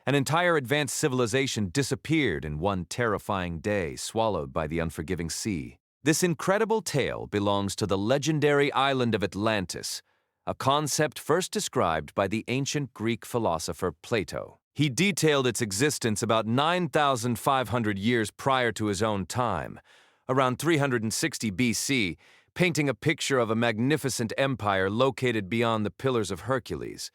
An entire advanced civilization disappeared in one terrifying day, swallowed by the unforgiving sea. This incredible tale belongs to the legendary island of Atlantis, a concept first described by the ancient Greek philosopher Plato. He detailed its existence about 9,500 years prior to his own time, around 360 BC, painting a picture of a magnificent empire located beyond the Pillars of Hercules,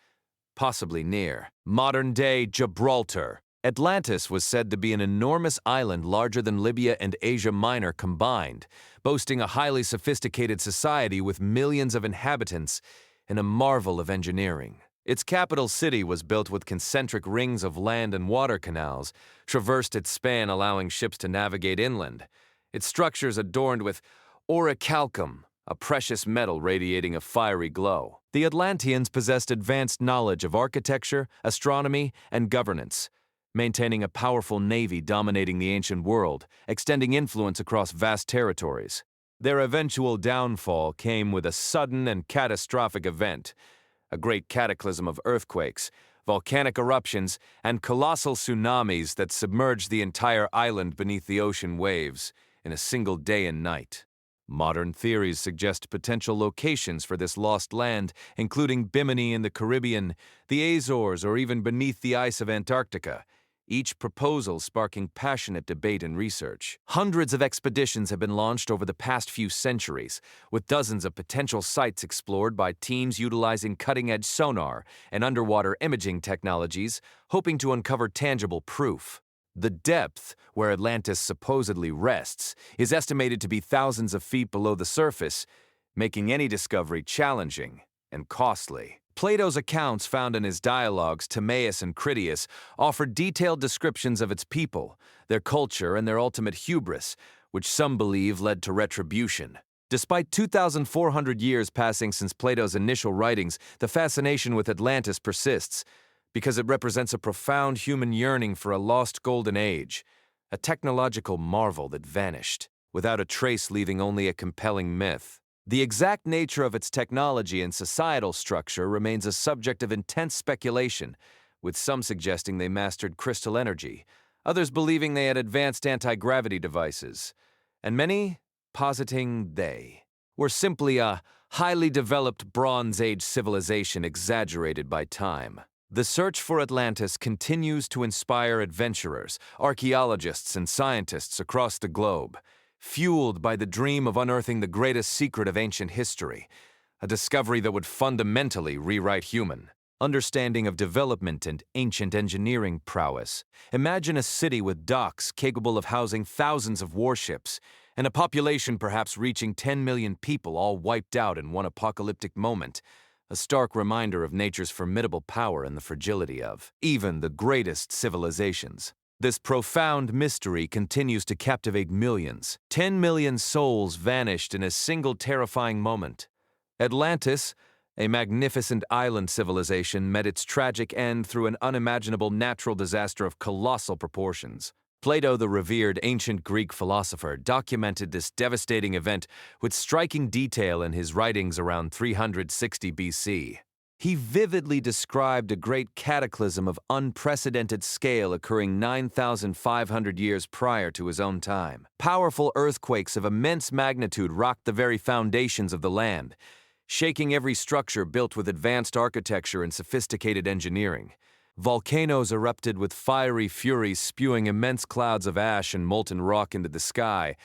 possibly near modern-day Gibraltar. Atlantis was said to be an enormous island larger than Libya and Asia Minor combined, boasting a highly sophisticated society with millions of inhabitants and a marvel of engineering. Its capital city was built with concentric rings of land and water canals, traversed its span allowing ships to navigate inland. Its structures adorned with orichalcum, a precious metal radiating a fiery glow. The Atlanteans possessed advanced knowledge of architecture, astronomy, and governance, maintaining a powerful navy dominating the ancient world, extending influence across vast territories. Their eventual downfall came with a sudden and catastrophic event, a great cataclysm of earthquakes, volcanic eruptions, and colossal tsunamis that submerged the entire island beneath the ocean waves in a single day and night. Modern theories suggest potential locations for this lost land, including Bimini in the Caribbean, the Azores, or even beneath the ice of Antarctica, each proposal sparking passionate debate and research. Hundreds of expeditions have been launched over the past few centuries, with dozens of potential sites explored by teams utilizing cutting-edge sonar and underwater imaging technologies, hoping to uncover tangible proof. The depth where Atlantis supposedly rests is estimated to be thousands of feet below the surface, making any discovery challenging and costly. Plato's accounts found in his dialogues Timaeus and Critias offer detailed descriptions of its people, their culture, and their ultimate hubris, which some believe led to retribution. Despite 2,400 years passing since Plato's initial writings, the fascination with Atlantis persists, because it represents a profound human yearning for a lost golden age, a technological marvel that vanished, without a trace leaving only a compelling myth. The exact nature of its technology and societal structure remains a subject of intense speculation, with some suggesting they mastered crystal energy, others believing they had advanced anti-gravity devices, and many positing they were simply a highly developed Bronze Age civilization exaggerated by time. The search for Atlantis continues to inspire adventurers, archaeologists, and scientists across the globe, fueled by the dream of unearthing the greatest secret of ancient history, a discovery that would fundamentally rewrite human understanding of development and ancient engineering prowess. Imagine a city with docks capable of housing thousands of warships, and a population perhaps reaching 10 million people all wiped out in one apocalyptic moment, a stark reminder of nature's formidable power and the fragility of even the greatest civilizations. This profound mystery continues to captivate millions. 10 million souls vanished in a single terrifying moment. Atlantis, a magnificent island civilization, met its tragic end through an unimaginable natural disaster of colossal proportions. Plato, the revered ancient Greek philosopher, documented this devastating event with striking detail in his writings around 360 BC. He vividly described a great cataclysm of unprecedented scale occurring 9,500 years prior to his own time. Powerful earthquakes of immense magnitude rocked the very foundations of the land, shaking every structure built with advanced architecture and sophisticated engineering. Volcanoes erupted with fiery fury, spewing immense clouds of ash and molten rock into the sky,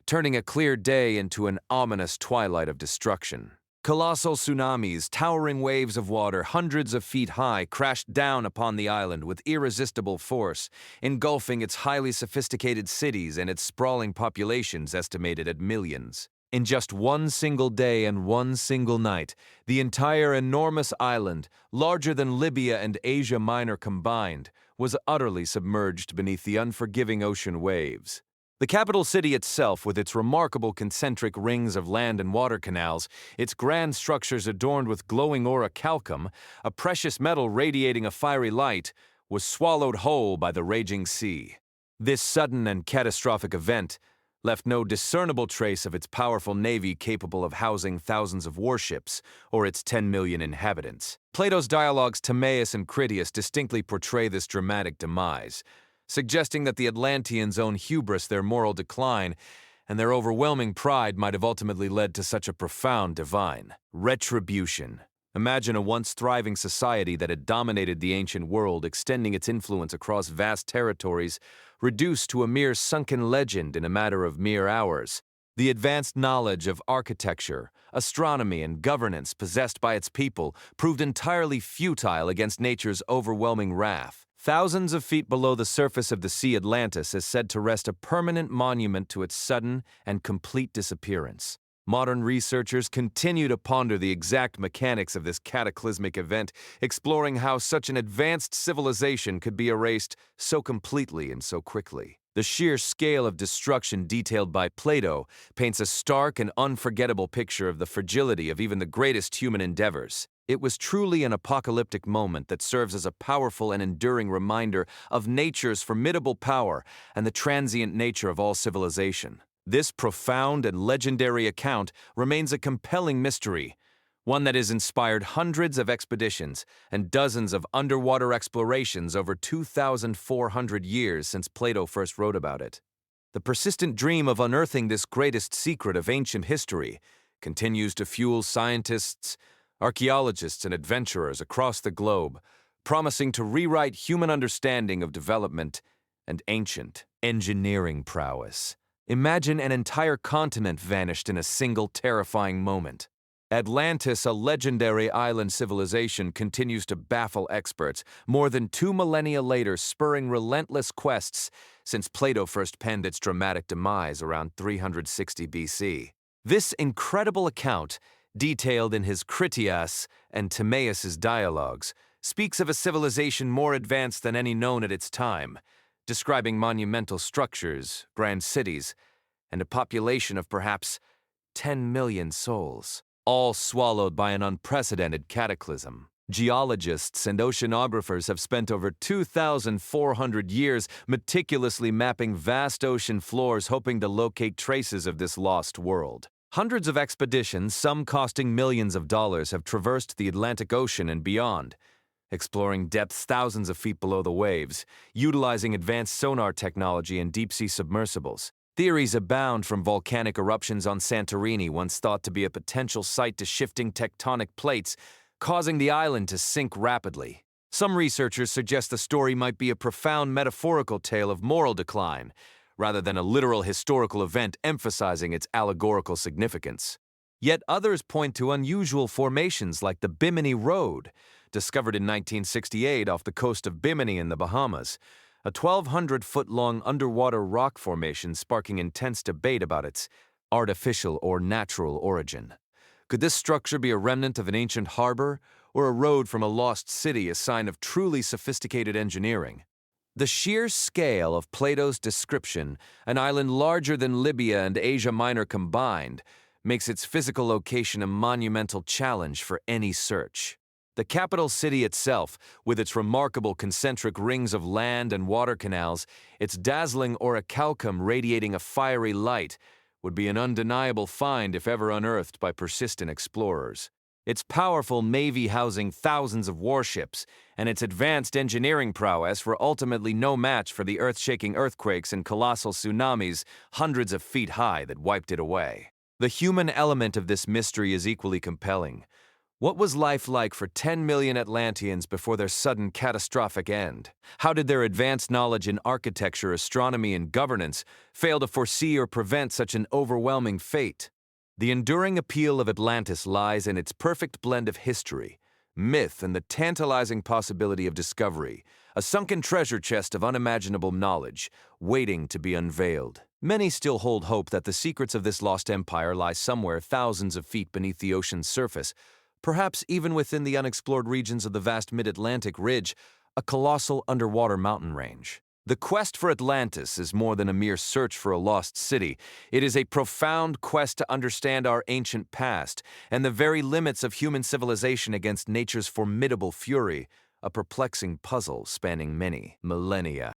turning a clear day into an ominous twilight of destruction. Colossal tsunamis, towering waves of water hundreds of feet high, crashed down upon the island with irresistible force, engulfing its highly sophisticated cities and its sprawling populations estimated at millions. In just one single day and one single night, the entire enormous island, larger than Libya and Asia Minor combined, was utterly submerged beneath the unforgiving ocean waves. The capital city itself, with its remarkable concentric rings of land and water canals, its grand structures adorned with glowing orichalcum, a precious metal radiating a fiery light, was swallowed whole by the raging sea. This sudden and catastrophic event, left no discernible trace of its powerful navy capable of housing thousands of warships or its 10 million inhabitants. Plato's dialogues Timaeus and Critias distinctly portray this dramatic demise, suggesting that the Atlanteans' own hubris, their moral decline, and their overwhelming pride might have ultimately led to such a profound divine retribution. Imagine a once thriving society that had dominated the ancient world, extending its influence across vast territories, reduced to a mere sunken legend in a matter of mere hours. The advanced knowledge of architecture, astronomy, and governance possessed by its people proved entirely futile against nature's overwhelming wrath. Thousands of feet below the surface of the sea, Atlantis is said to rest a permanent monument to its sudden and complete disappearance. Modern researchers continue to ponder the exact mechanics of this cataclysmic event, exploring how such an advanced civilization could be erased so completely and so quickly. The sheer scale of destruction detailed by Plato paints a stark and unforgettable picture of the fragility of even the greatest human endeavors. It was truly an apocalyptic moment that serves as a powerful and enduring reminder of nature's formidable power and the transient nature of all civilization. This profound and legendary account remains a compelling mystery, one that has inspired hundreds of expeditions and dozens of underwater explorations over 2,400 years since Plato first wrote about it. The persistent dream of unearthing this greatest secret of ancient history continues to fuel scientists, archaeologists, and adventurers across the globe, promising to rewrite human understanding of development and ancient engineering prowess. Imagine an entire continent vanished in a single terrifying moment. Atlantis, a legendary island civilization, continues to baffle experts, more than 2 millennia later, spurring relentless quests since Plato first penned its dramatic demise around 360 BC. This incredible account, detailed in his Critias and Timaeus' dialogues, speaks of a civilization more advanced than any known at its time, describing monumental structures, grand cities, and a population of perhaps 10 million souls, all swallowed by an unprecedented cataclysm. Geologists and oceanographers have spent over 2,400 years meticulously mapping vast ocean floors, hoping to locate traces of this lost world. Hundreds of expeditions, some costing millions of dollars, have traversed the Atlantic Ocean and beyond, exploring depths thousands of feet below the waves, utilizing advanced sonar technology and deep-sea submersibles. Theories abound, from volcanic eruptions on Santorini, once thought to be a potential site, to shifting tectonic plates, causing the island to sink rapidly. Some researchers suggest the story might be a profound metaphorical tale of moral decline, rather than a literal historical event emphasizing its allegorical significance. Yet others point to unusual formations like the Bimini Road, discovered in 1968 off the coast of Bimini in the Bahamas, a 1,200-foot-long underwater rock formation sparking intense debate about its artificial or natural origin. Could this structure be a remnant of an ancient harbor, or a road from a lost city, a sign of truly sophisticated engineering? The sheer scale of Plato's description, an island larger than Libya and Asia Minor combined, makes its physical location a monumental challenge for any search. The capital city itself, with its remarkable concentric rings of land and water canals, its dazzling orichalcum radiating a fiery light, would be an undeniable find if ever unearthed by persistent explorers. Its powerful navy housing thousands of warships, and its advanced engineering prowess were ultimately no match for the earth-shaking earthquakes and colossal tsunamis hundreds of feet high that wiped it away. The human element of this mystery is equally compelling. What was life like for 10 million Atlanteans before their sudden catastrophic end? How did their advanced knowledge in architecture, astronomy, and governance fail to foresee or prevent such an overwhelming fate? The enduring appeal of Atlantis lies in its perfect blend of history, myth, and the tantalizing possibility of discovery, a sunken treasure chest of unimaginable knowledge, waiting to be unveiled. Many still hold hope that the secrets of this lost empire lie somewhere thousands of feet beneath the ocean's surface, perhaps even within the unexplored regions of the vast mid-Atlantic ridge, a colossal underwater mountain range. The quest for Atlantis is more than a mere search for a lost city. It is a profound quest to understand our ancient past and the very limits of human civilization against nature's formidable fury, a perplexing puzzle spanning many millennia.